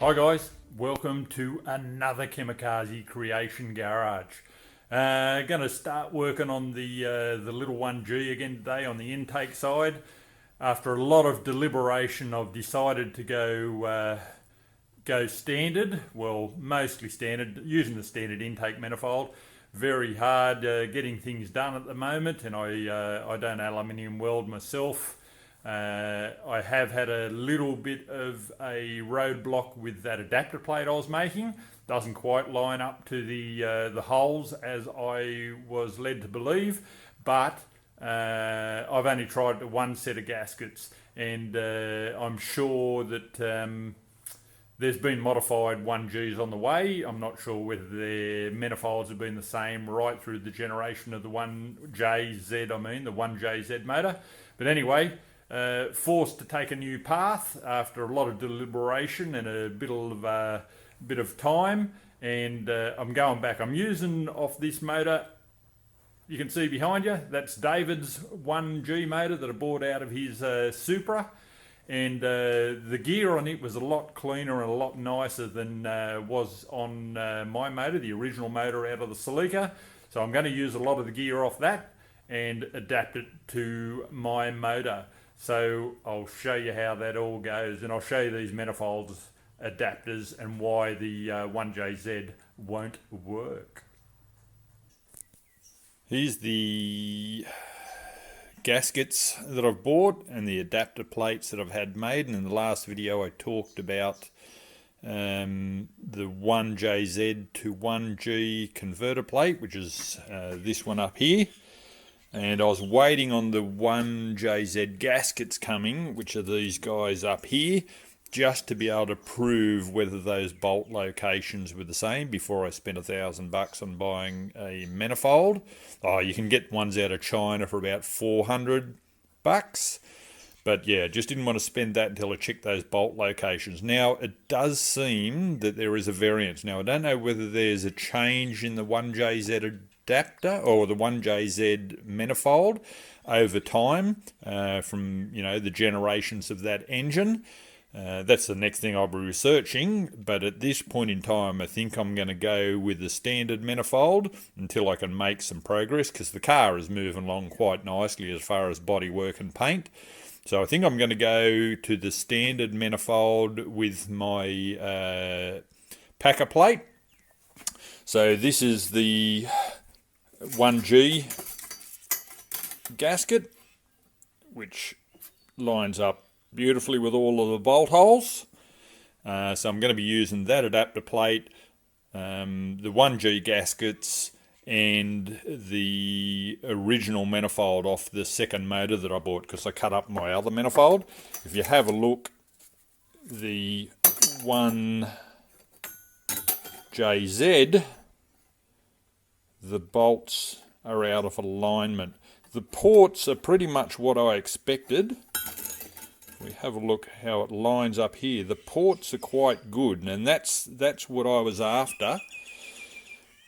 Hi guys, welcome to another Kamikaze Creation Garage. Going to start working on the little 1G again today on the intake side. After a lot of deliberation, I've decided to go standard. Well, mostly standard, using the standard intake manifold. Very hard getting things done at the moment, and I don't aluminium weld myself. I have had a little bit of a roadblock with that adapter plate I was making. Doesn't quite line up to the holes as I was led to believe, but I've only tried one set of gaskets, and I'm sure that there's been modified 1Gs on the way. I'm not sure whether their manifolds have been the same right through the generation of the 1JZ, the 1JZ motor. But anyway, forced to take a new path after a lot of deliberation and a bit of time, and I'm going back. I'm using off this motor. You can see behind you, that's David's 1G motor that I bought out of his Supra, and the gear on it was a lot cleaner and a lot nicer than was on my motor, the original motor out of the Celica. So I'm going to use a lot of the gear off that and adapt it to my motor. So I'll show you how that all goes, and I'll show you these manifolds, adapters, and why the 1JZ won't work. Here's the gaskets that I've bought and the adapter plates that I've had made, and in the last video I talked about the 1JZ to 1G converter plate, which is this one up here. And I was waiting on the 1JZ gaskets coming, which are these guys up here, just to be able to prove whether those bolt locations were the same before I spent $1,000 on buying a manifold. Oh, you can get ones out of China for about $400. But yeah, just didn't want to spend that until I checked those bolt locations. Now, it does seem that there is a variance. Now, I don't know whether there's a change in the 1JZ adapter or the 1JZ manifold over time from the generations of that engine. That's the next thing I'll be researching, but at this point in time I think I'm going to go with the standard manifold until I can make some progress, because the car is moving along quite nicely as far as bodywork and paint. So I think I'm going to go to the standard manifold with my packer plate. So this is the 1G gasket, which lines up beautifully with all of the bolt holes. So I'm going to be using that adapter plate, the 1G gaskets, and the original manifold off the second motor that I bought, because I cut up my other manifold. If you have a look, the 1JZ, the bolts are out of alignment. The ports are pretty much what I expected. We have a look how it lines up here. The ports are quite good, and that's what I was after.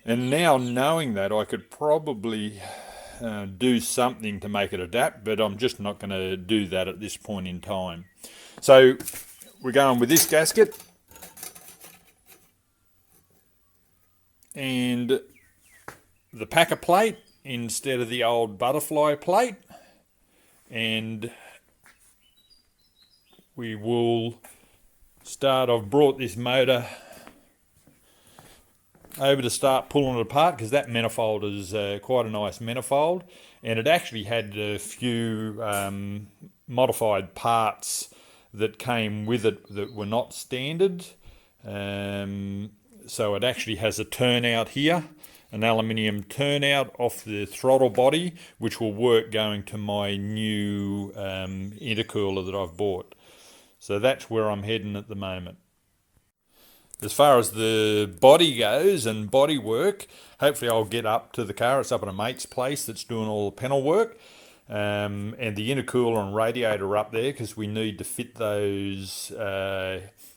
And now knowing that, I could probably do something to make it adapt, but I'm just not going to do that at this point in time. So we're going with this gasket, and the packer plate instead of the old butterfly plate, and we will start. I've brought this motor over to start pulling it apart, because that manifold is quite a nice manifold, and it actually had a few modified parts that came with it that were not standard. So it actually has a turnout here, an aluminium turnout off the throttle body, which will work going to my new intercooler that I've bought. So that's where I'm heading at the moment. As far as the body goes and body work, hopefully I'll get up to the car. It's up at a mate's place that's doing all the panel work. And the intercooler and radiator are up there, because we need to fit those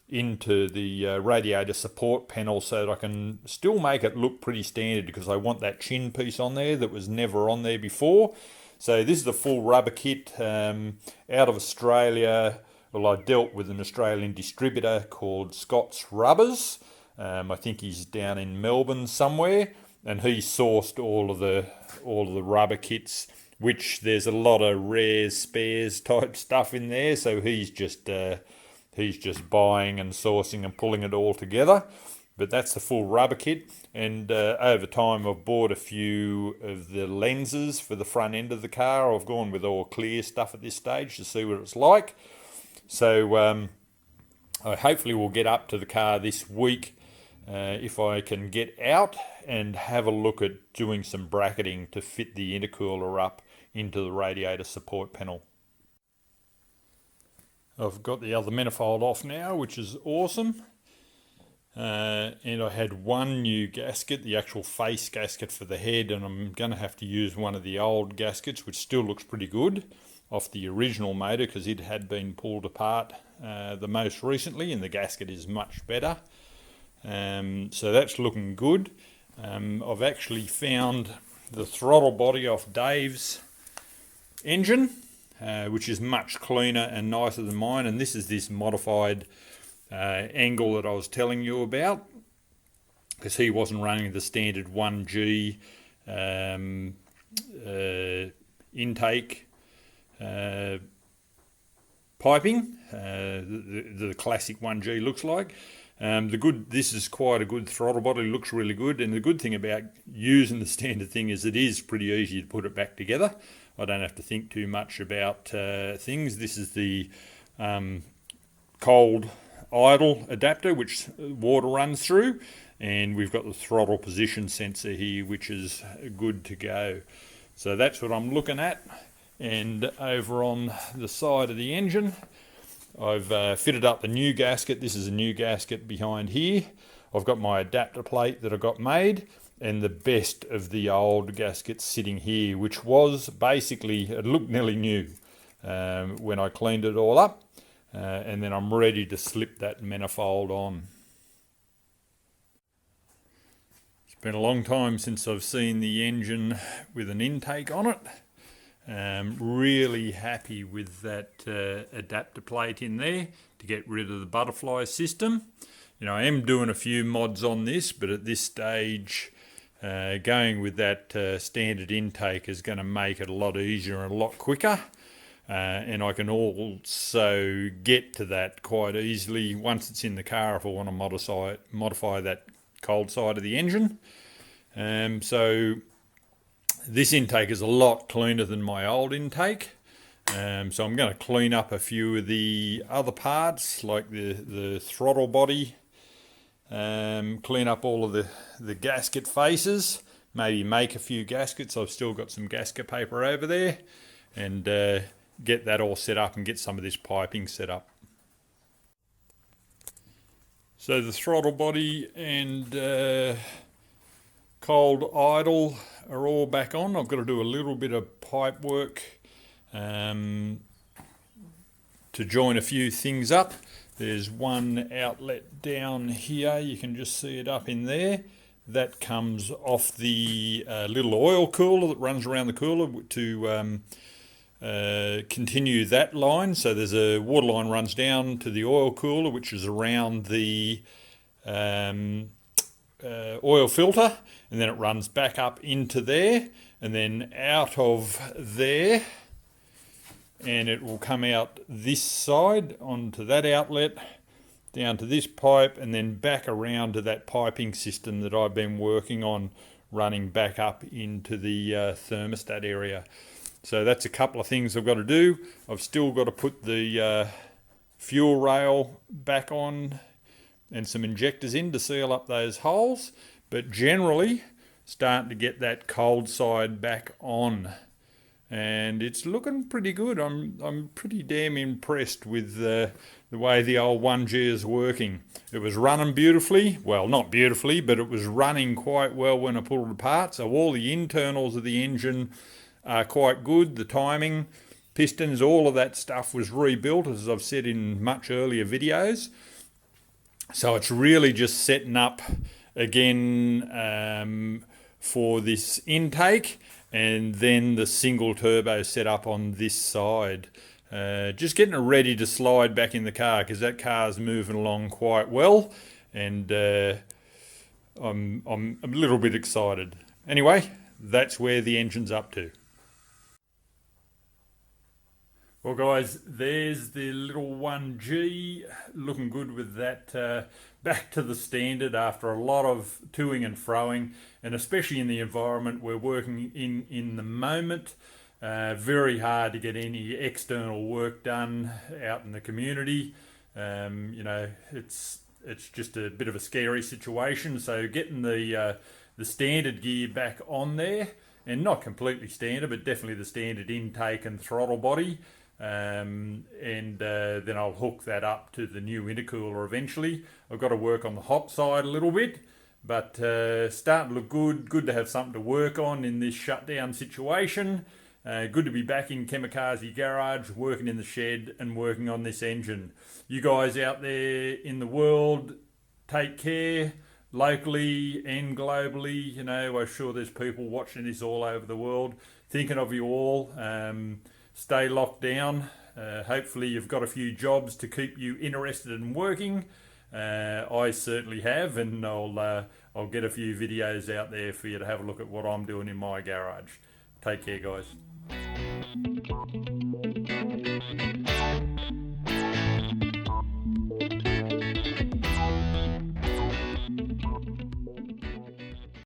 into the radiator support panel so that I can still make it look pretty standard, because I want that chin piece on there that was never on there before. So this is the full rubber kit out of Australia, Well, I dealt with an Australian distributor called Scott's Rubbers. I think he's down in Melbourne somewhere, and he sourced all of the rubber kits, which there's a lot of rare spares type stuff in there. So he's just buying and sourcing and pulling it all together. But that's the full rubber kit, and over time I've bought a few of the lenses for the front end of the car. I've gone with all clear stuff at this stage to see what it's like. So I hopefully will get up to the car this week if I can get out and have a look at doing some bracketing to fit the intercooler up into the radiator support panel. I've got the other manifold off now, which is awesome. And I had one new gasket, the actual face gasket for the head, and I'm going to have to use one of the old gaskets, which still looks pretty good, off the original motor, because it had been pulled apart the most recently, and the gasket is much better. So that's looking good. I've actually found the throttle body off Dave's engine, which is much cleaner and nicer than mine, and this is this modified angle that I was telling you about, because he wasn't running the standard 1G intake piping, the classic 1G looks like. This is quite a good throttle body, looks really good, and the good thing about using the standard thing is it is pretty easy to put it back together. I don't have to think too much about things. This is the cold idle adapter, which water runs through, and we've got the throttle position sensor here, which is good to go. So that's what I'm looking at. And over on the side of the engine, I've fitted up the new gasket. This is a new gasket behind here. I've got my adapter plate that I got made, and the best of the old gaskets sitting here, which was basically, it looked nearly new when I cleaned it all up. And then I'm ready to slip that manifold on. It's been a long time since I've seen the engine with an intake on it. Really happy with that adapter plate in there to get rid of the butterfly system. You know, I am doing a few mods on this, but at this stage, going with that standard intake is going to make it a lot easier and a lot quicker. And I can also get to that quite easily once it's in the car if I want to modify that cold side of the engine. So this intake is a lot cleaner than my old intake. So I'm going to clean up a few of the other parts, like the throttle body, clean up all of the gasket faces, maybe make a few gaskets. I've still got some gasket paper over there, and get that all set up and get some of this piping set up. So the throttle body and cold idle are all back on. I've got to do a little bit of pipe work to join a few things up. There's one outlet down here, you can just see it up in there. That comes off the little oil cooler that runs around the cooler to continue that line. So there's a water line runs down to the oil cooler, which is around the oil filter, and then it runs back up into there and then out of there, and it will come out this side onto that outlet, down to this pipe, and then back around to that piping system that I've been working on, running back up into the thermostat area. So that's a couple of things I've got to do. I've still got to put the fuel rail back on and some injectors in to seal up those holes, but generally starting to get that cold side back on, and it's looking pretty good. I'm pretty damn impressed with the way the old 1G is working. It was running beautifully, well, not beautifully, but it was running quite well when I pulled it apart. So all the internals of the engine are quite good. The timing, pistons, all of that stuff was rebuilt, as I've said in much earlier videos. So it's really just setting up again for this intake, and then the single turbo set up on this side. Just getting it ready to slide back in the car, because that car's moving along quite well, and I'm a little bit excited. Anyway, that's where the engine's up to. Well guys, there's the little 1G, looking good with that back to the standard after a lot of toing and froing, and especially in the environment we're working in the moment. Very hard to get any external work done out in the community. You know, it's just a bit of a scary situation, so getting the standard gear back on there, and not completely standard, but definitely the standard intake and throttle body. And then I'll hook that up to the new intercooler eventually. I've got to work on the hot side a little bit, but starting to look good. Good to have something to work on in this shutdown situation. Good to be back in Kamikaze Garage, working in the shed and working on this engine. You guys out there in the world, take care, locally and globally. You know, I'm sure there's people watching this all over the world. Thinking of you all. Stay locked down. Hopefully you've got a few jobs to keep you interested in working. I certainly have, and I'll get a few videos out there for you to have a look at what I'm doing in my garage. Take care, guys.